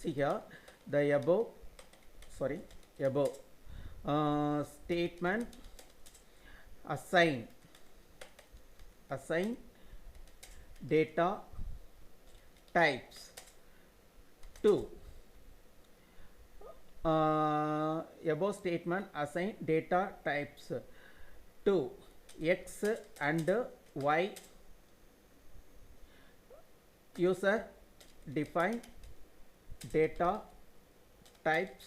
see here the above statement assign data types to above statement assign data types to x and y user define data types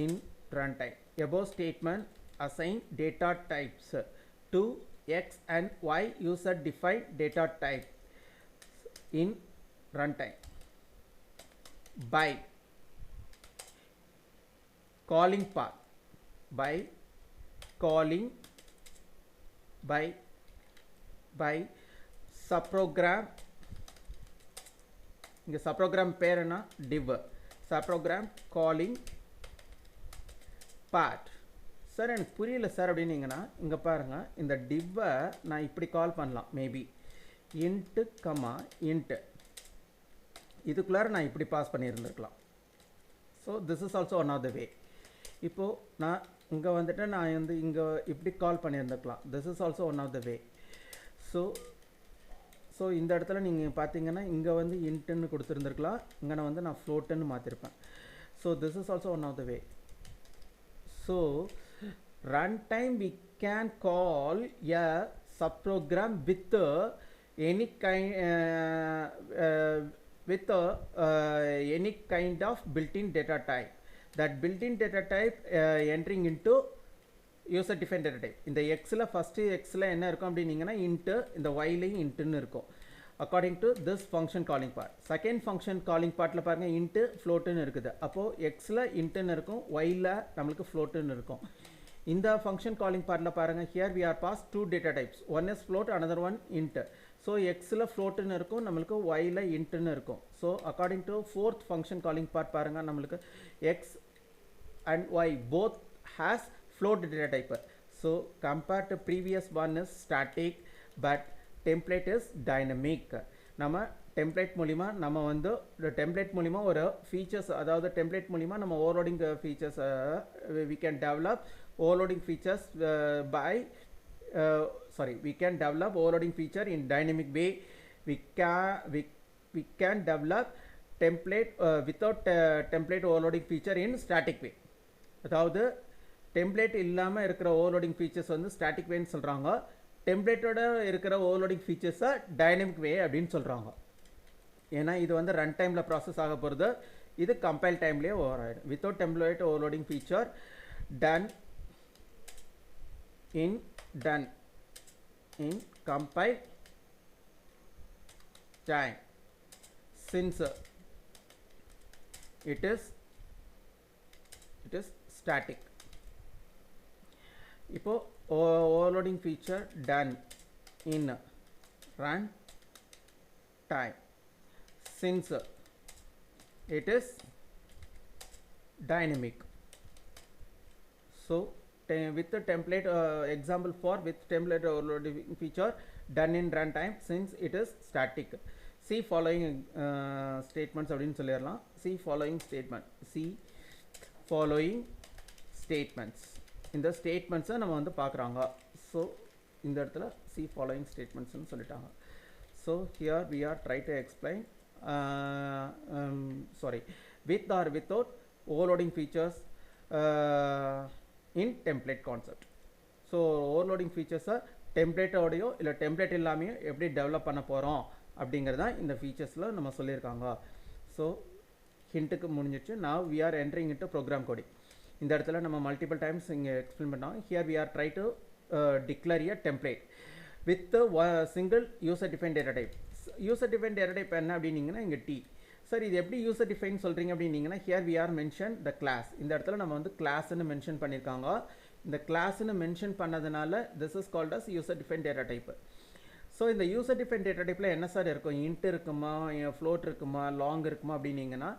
in runtime. Above statement assign data types to x and y user define data type in runtime by calling path by subprogram. இங்க subprogram பேர் என்ன div subprogram calling path. Sir எனக்கு புரியல sir அப்படின்னீங்கன்னா இங்க பாருங்க இந்த div நான் இப்படி கால் பண்ணலாம் மேபி int int இதுக்குள்ளார நான் இப்படி பாஸ் பண்ணியிருந்திருக்கலாம். So this is also one of the way. இப்போது நான் இங்கே வந்துட்டு நான் வந்து இங்கே இப்படி கால் பண்ணியிருந்துருக்கலாம். This is also one of the way. So இந்த இடத்துல நீங்கள் பார்த்தீங்கன்னா இங்கே வந்து இன்ட்டுன்னு கொடுத்துருந்துருக்கலாம், இங்கே நான் வந்து நான் ஃப்ளோட்டுன்னு மாற்றிருப்பேன். So this is also one of the way. So run time we can call a subprogram with any kind of built-in data type. That built-in data type entering into user defined data type. இந்த xல first xல என்ன இருக்கும் அப்படினீங்கன்னா int, இந்த yலையும் intன்னு இருக்கும் according to this function calling part. Second function calling partல பாருங்க int floatன்னு இருக்குது. அப்போ xல intன்னு இருக்கும், yல நமக்கு floatன்னு இருக்கும். இந்த function calling partல பாருங்க here we are passed two data types. One is float, another one int. So xல floatன்னு இருக்கும், நமக்கு yல intன்னு இருக்கும். So according to fourth function calling part பாருங்க நமக்கு x and y both has float data type. So compared to previous one is static but template is dynamic. நம்ம template மூலமா நம்ம வந்து template மூலமா ஒரு features, அதாவது template மூலமா நம்ம overloading features we can develop overloading features we can develop overloading feature in dynamic way. We can develop template without template overloading feature in static way. அதாவது template இல்லாம இருக்கிற overloading features வந்து static way ன்னு சொல்றாங்க, templateோட இருக்கிற overloading features dynamic way அப்படினு சொல்றாங்க. ஏனா இது வந்து run timeல process ஆக போறது, இது compile timeலயே ஓவர் ஆயிடும். without template overloading feature done in compile time, since it is static. இப்போ overloading feature done in run time, since it is dynamic. So with the template example for with template overloading feature done in runtime since it is static. See following statements அப்படினு சொல்லிரலாம். See following statements. இந்த statements நம்ம வந்து பார்க்கறாங்க. So இந்த இடத்துல see following statements னு சொல்லிட்டாங்க. So here we are try to explain with or without overloading features in template concept. So overloading features template ஓடையோ இல்ல template இல்லாமயோ எப்படி டெவலப் பண்ண போறோம் அப்படிங்கறத இந்த featuresல நம்ம சொல்லிருக்காங்க. So ஹிண்ட்க்கு முடிஞ்சிச்சு. Now we are entering into program coding. இந்த இடத்துல நம்ம multiple times இங்க explain பண்ணோம். Here we are try to declare a template with a single user defined data type. User defined data type என்ன அப்படினீங்கன்னா இங்க t. சார் இது எப்படி user define சொல்றீங்க அப்படினீங்கன்னா here we are mention the class. இந்த இடத்துல நம்ம வந்து class ன்னு மென்ஷன் பண்ணிருக்காங்க. இந்த class ன்னு mention பண்ணதனால this is called as user defined data type. So இந்த user defined data typeல என்ன சார் இருக்கும்? int இருக்குமா, float இருக்குமா, long இருக்குமா அப்படினீங்கன்னா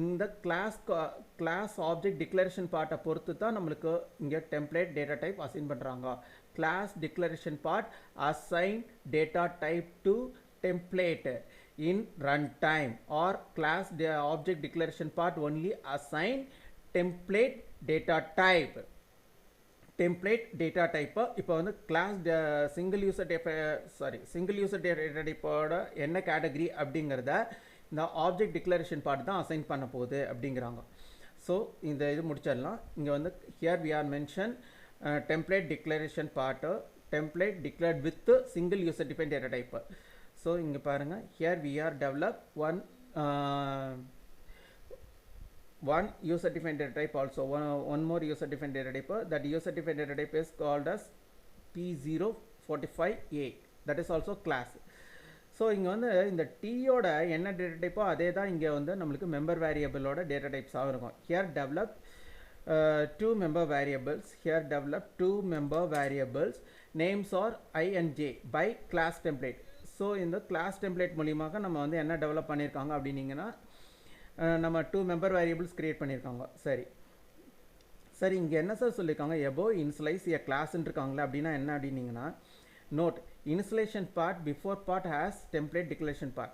இந்த class object declaration part பொறுத்து தான் நமக்கு இங்க template data type அசைன் பண்றாங்க. Class declaration part assign data type to template. in runtime or class object declaration part only assign template data type. Template data type இப்போ வந்து class single user data type ஓட என்ன category அப்படிங்கறத இந்த object declaration part தான் assign பண்ண போகுது அப்படிங்கறாங்க. So இந்த இது முடிச்சிடலாம். இங்க வந்து here we are mention template declaration part, template declared with single user defined data type. So இங்க பாருங்க, here we are develop one user defined data type, also one more user defined data type. That user defined data type is called as P045A. That is also class. So இங்க வந்து இந்த T ஓட என்ன data type அதே தான் இங்க வந்து நமக்கு member variable ஓட data types ஆ இருக்கும். Here develop two member variables. Here develop two member variables. Names are I and J by class template. So இந்த class template மூலமாக நம்ம வந்து என்ன டெவலப் பண்ணியிருக்காங்க அப்படின்னீங்கன்னா நம்ம two member variables create பண்ணியிருக்காங்க. சரி இங்கே என்ன சார் சொல்லியிருக்காங்க, above initialize a class இருக்காங்களே அப்படின்னா என்ன அப்படின்னீங்கன்னா, note initialization part before part has template declaration part.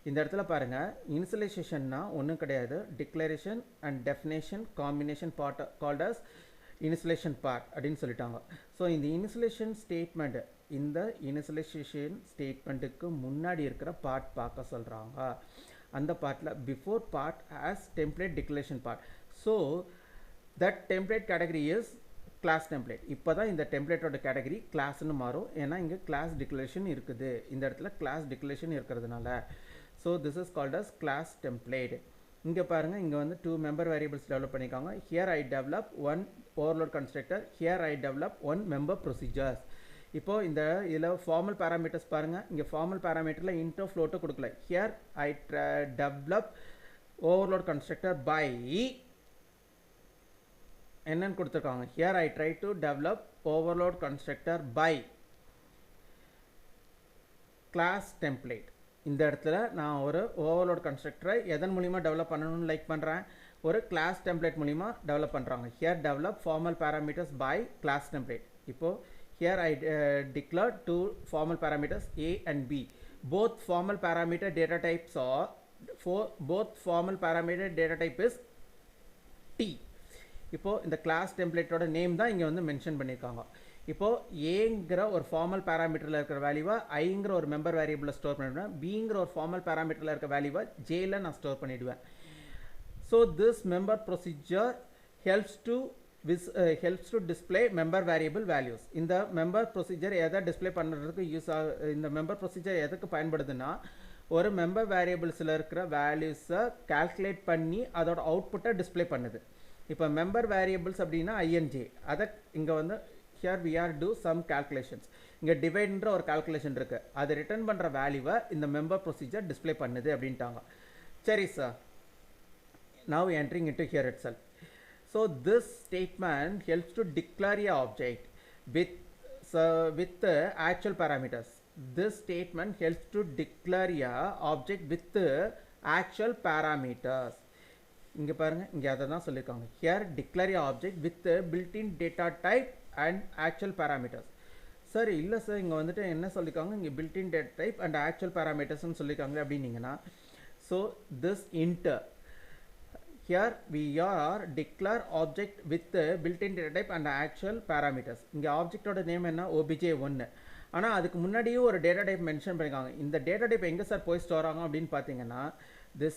இந்த இடத்துல பாருங்க, initializationனா ஒன்றும் கிடையாது, declaration and definition combination part called as initialization part அப்படின்னு சொல்லிட்டாங்க. ஸோ இந்த initialization statement, இந்த initialization statementக்கு முன்னாடி இருக்கிற part பார்க்க சொல்கிறாங்க. அந்த பார்ட்டில் before part has template declaration part. So that template category is class template. இப்போ தான் இந்த templateோட category classன்னு மாறும், ஏன்னா இங்கே class declaration இருக்குது, இந்த இடத்துல class declaration இருக்கிறதுனால. So this is called as class template. இங்கே பாருங்க, இங்கே வந்து two member variables develop பண்ணியிருக்காங்க. Here I develop one overload constructor, here I develop one member procedures. இப்போ இந்த இதில் ஃபார்மல் பேராமீட்டர்ஸ் பாருங்க, இங்கே ஃபார்மல் பேராமீட்டரில் இன்டோ ஃப்ளோட்டோ கொடுக்கல. Here I develop overload constructor by என்னன்னு கொடுத்துருக்காங்க. Here I try to develop overload constructor by class template. இந்த இடத்துல நான் ஒரு ஓவர்லோட் கன்ஸ்ட்ரக்டரை எதன் மூலிமா டெவலப் பண்ணணும்னு லைக் பண்ணுறேன், ஒரு கிளாஸ் டெம்ப்ளேட் மூலிமா டெவலப் பண்ணுறாங்க. Here develop formal parameters by class template. இப்போது here I declared two formal parameters A and B. Both formal parameter data types are both formal parameter data type is T. இப்போ இந்த class template ஓட name தான் இங்கே வந்து mention பண்ணியிருக்காங்க. இப்போ ஏங்கிற ஒரு ஃபார்மல் பேராமீட்டரில் இருக்கிற வேல்யூவை ஐங்கிற ஒரு மெம்பர் வேரியபிளில் ஸ்டோர் பண்ணிவிடுவேன், பிங்கிற ஒரு ஃபார்மல் பேராமீட்டரில் இருக்கிற வேல்யூவை ஜேயில் நான் ஸ்டோர் பண்ணிவிடுவேன். So this member procedure helps to display member variable values. இந்த member procedure எதை display பண்ணுறதுக்கு யூஸ் இந்த member procedure எதுக்கு பயன்படுதுன்னா, ஒரு member variablesல இருக்கிற values-ஐ calculate பண்ணி அதோட output-ஐ display பண்ணுது. இப்போ member variables அப்படின்னா INJ, அதை இங்கே வந்து here we are do some calculations. இங்கே divideன்ற ஒரு calculation இருக்கு, அதை ரிட்டர்ன் பண்ணுற வேல்யூவை இந்த member procedure display பண்ணுது அப்படின்ட்டாங்க. சரி sir, now entering into here itself. So this statement helps to declare a object with actual parameters. This statement helps to declare a object with actual parameters. இங்க பாருங்க, இங்க அதை தான் சொல்லியிருக்காங்க. Here declare a object with built-in data type and actual parameters. சரி இல்லை sir, இங்கே வந்துட்டு என்ன சொல்லியிருக்காங்க, இங்கே built-in data type and actual parametersன்னு சொல்லியிருக்காங்க அப்படின்னீங்கன்னா, so this int here we are declare object with built-in data type and actual parameters. இங்கே ஆப்ஜெக்டோட நேம் என்ன, obj1. ஆனால் அதுக்கு முன்னாடியும் ஒரு டேட்டா டைப் மென்ஷன் பண்ணியிருக்காங்க. இந்த டேட்டா டைப் எங்கே சார் போய் ஸ்டோர் ஆகும் அப்படின்னு பார்த்தீங்கன்னா, this